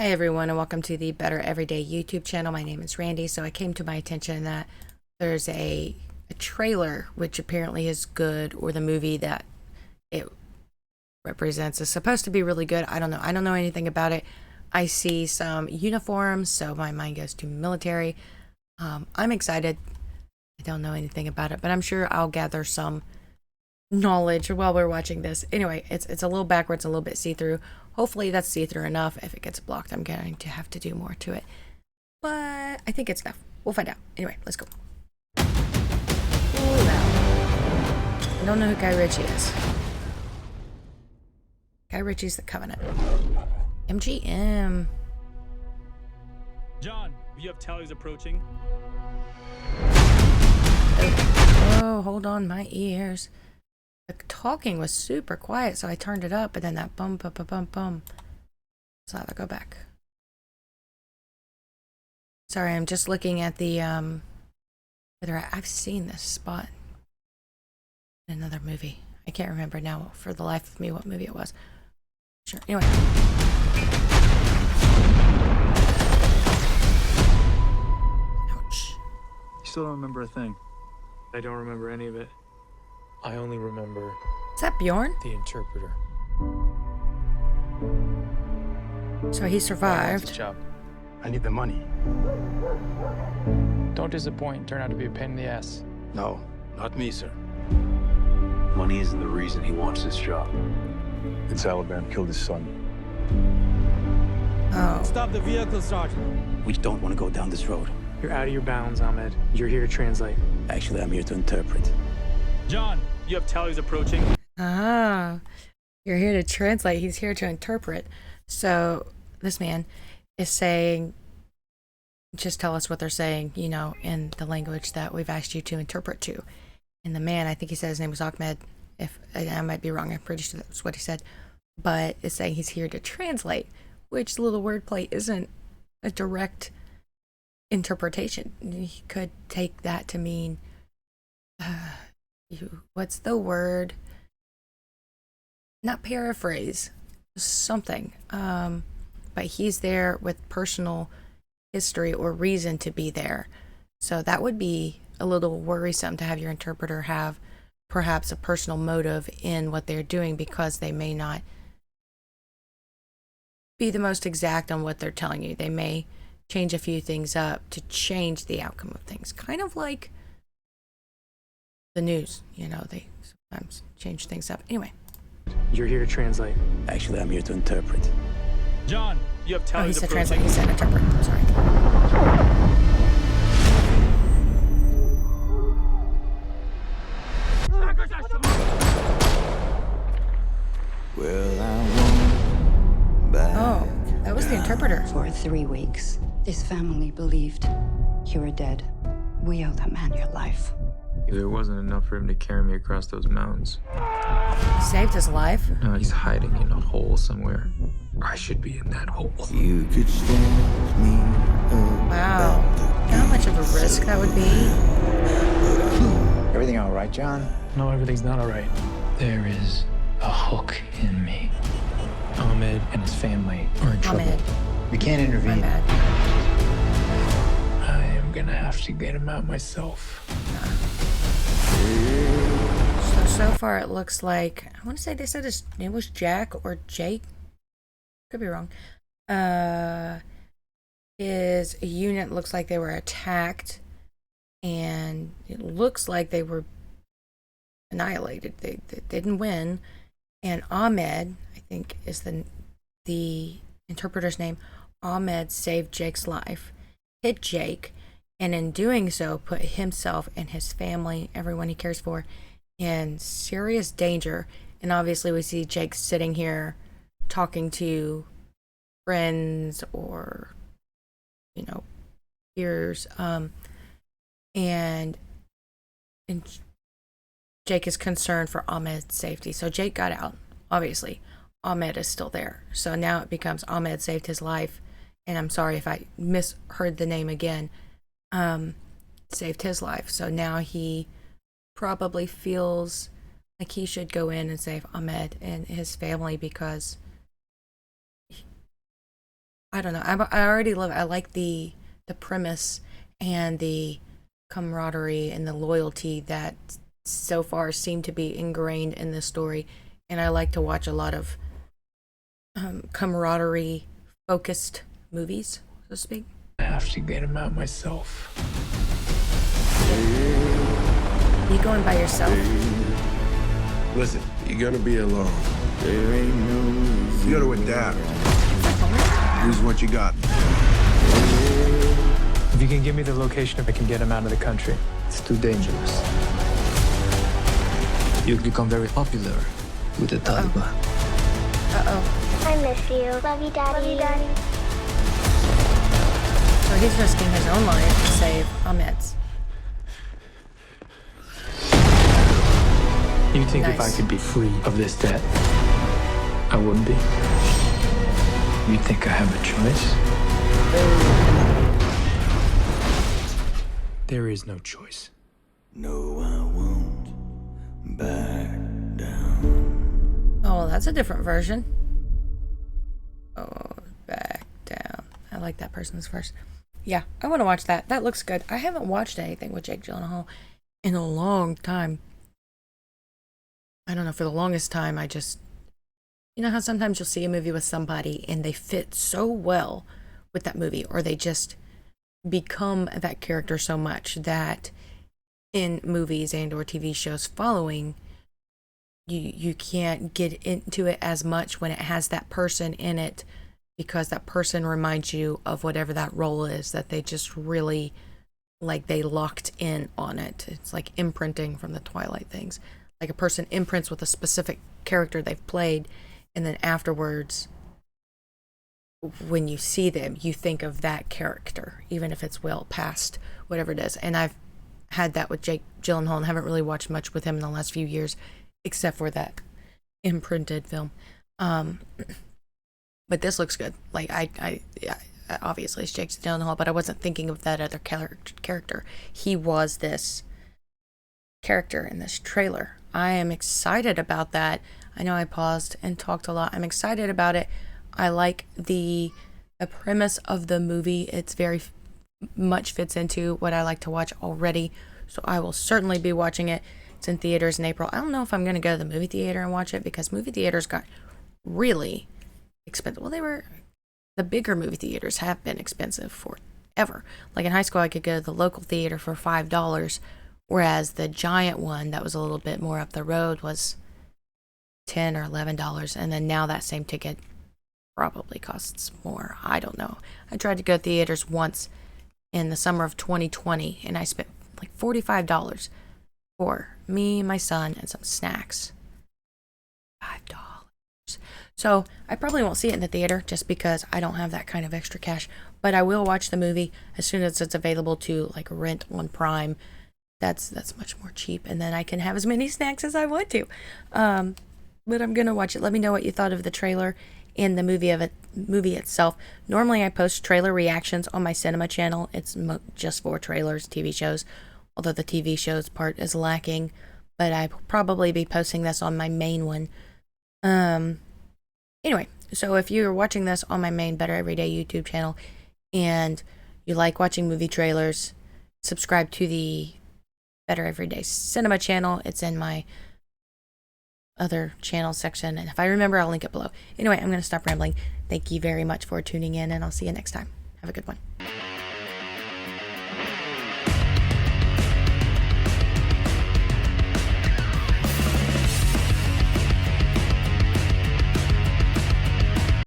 Hi everyone, and welcome to the Better Everyday YouTube channel. My name is Randy. So I came to my attention that there's a trailer which apparently is good, or the movie that it represents is supposed to be really good. I don't know anything about it. I see some uniforms, so my mind goes to military. I'm excited. I don't know anything about it, but I'm sure I'll gather some knowledge while we're watching this. Anyway, it's a little backwards, a little bit see-through. Hopefully that's see-through enough. If it gets blocked, I'm going to have to do more to it, but I think it's enough. We'll find out. Anyway, let's go. Ooh, I don't know who Guy Ritchie is. Guy Ritchie's the Covenant. MGM. John, you have tallies approaching. Oh, hold on, my ears. The talking was super quiet, so I turned it up, but then that bum, bum, bum, bum, bum. So I have to go back. Sorry, I'm just looking at the, I've seen this spot in another movie. I can't remember now for the life of me what movie it was. Sure, anyway. Ouch. You still don't remember a thing. I don't remember any of it. I only remember Is that Bjorn? the interpreter. So he survived. Job. I need the money. Don't disappoint. Turn out to be a pain in the ass. No, not me, sir. Money isn't the reason he wants this job. And Taliban killed his son. Oh. Stop the vehicle, Sergeant. We don't want to go down this road. You're out of your bounds, Ahmed. You're here to translate. Actually, I'm here to interpret. John, you have tallies approaching. Ah. You're here to translate. He's here to interpret. So this man is saying, just tell us what they're saying, you know, in the language that we've asked you to interpret to. And the man, I think he said his name was Ahmed. If I might be wrong, I'm pretty sure that's what he said. But it's saying he's here to translate, which little wordplay isn't a direct interpretation. He could take that to mean, what's the word? Not paraphrase, something. But he's there with personal history or reason to be there. So that would be a little worrisome to have your interpreter have perhaps a personal motive in what they're doing, because they may not be the most exact on what they're telling you. They may change a few things up to change the outcome of things. Kind of like the news, you know, they sometimes change things up. Anyway. You're here to translate. Actually, I'm here to interpret. John, you have Oh, he tallies said approaching. translate, he said interpret. Sorry. Oh, that was the interpreter. For 3 weeks, this family believed you were dead. We owe that man your life. There wasn't enough for him to carry me across those mountains. He saved his life. Now he's hiding in a hole somewhere. I should be in that hole. You could stand me up. Wow. You know how much of a risk that would be? Everything all right, John? No, everything's not all right. There is a hook in me. Ahmed and his family are in trouble. Ahmed, We can't my intervene. bad. I am gonna have to get him out myself. So far it looks like, I want to say they said his name was Jack or Jake. Could be wrong. His unit looks like they were attacked, and it looks like they were annihilated. They didn't win. And Ahmed, I think is the interpreter's name. Ahmed saved Jake's life, hit Jake, and in doing so put himself and his family, everyone he cares for, in serious danger. And obviously we see Jake sitting here talking to friends or, you know, peers, and Jake is concerned for Ahmed's safety. So Jake got out, obviously. Ahmed is still there. So now it becomes Ahmed saved his life, and I'm sorry if I misheard the name again, saved his life. So now he probably feels like he should go in and save Ahmed and his family, because I don't know. I already love. I like the premise and the camaraderie and the loyalty that so far seem to be ingrained in this story. And I like to watch a lot of camaraderie focused movies, so to speak. I have to get him out myself. You going by yourself? Listen, you're gonna be alone. There ain't no You gotta adapt. Use what you got. If you can give me the location, if I can get him out of the country. It's too dangerous. You'll become very popular with the Taliban. Uh-oh. I miss you. Love you, Daddy. So he's risking his own life to save Ahmed's. You think if I Nice. could be free of this debt, I wouldn't be? You think I have a choice? There is no choice. No, I won't back down. Oh, well, that's a different version. Oh, back down. I like that person's verse. Yeah, I want to watch that. That looks good. I haven't watched anything with Jake Gyllenhaal in a long time. I don't know, for the longest time, I just... You know how sometimes you'll see a movie with somebody and they fit so well with that movie, or they just become that character so much that in movies and or TV shows following, you can't get into it as much when it has that person in it, because that person reminds you of whatever that role is that they just really, like, they locked in on it. It's like imprinting from the Twilight things. Like a person imprints with a specific character they've played, and then afterwards, when you see them, you think of that character, even if it's well past whatever it is. And I've had that with Jake Gyllenhaal and haven't really watched much with him in the last few years, except for that imprinted film. But this looks good. Like, yeah, obviously it's Jake Gyllenhaal, but I wasn't thinking of that other character. He was this character in this trailer. I am excited about that. I know I paused and talked a lot. I'm excited about it. I like the premise of the movie. It's very much fits into what I like to watch already. So I will certainly be watching it. It's in theaters in April. I don't know if I'm going to go to the movie theater and watch it, because movie theaters got really expensive. Well, the bigger movie theaters have been expensive forever. Like in high school, I could go to the local theater for $5, whereas the giant one that was a little bit more up the road was $10 or $11, and then now that same ticket probably costs more. I don't know. I tried to go to theaters once in the summer of 2020, and I spent like $45 for me, my son, and some snacks. $5. So I probably won't see it in the theater just because I don't have that kind of extra cash, but I will watch the movie as soon as it's available to like rent on Prime. That's much more cheap, and then I can have as many snacks as I want to. But I'm gonna watch it. Let me know what you thought of the trailer and the movie itself. Normally I post trailer reactions on my cinema channel. It's just for trailers, TV shows, although the TV shows part is lacking, but I'll probably be posting this on my main one. Anyway, so if you're watching this on my main Better Everyday YouTube channel and you like watching movie trailers, subscribe to the Better Everyday Cinema channel. It's in my other channel section, and if I remember, I'll link it below. Anyway, I'm going to stop rambling. Thank you very much for tuning in, and I'll see you next time. Have a good one.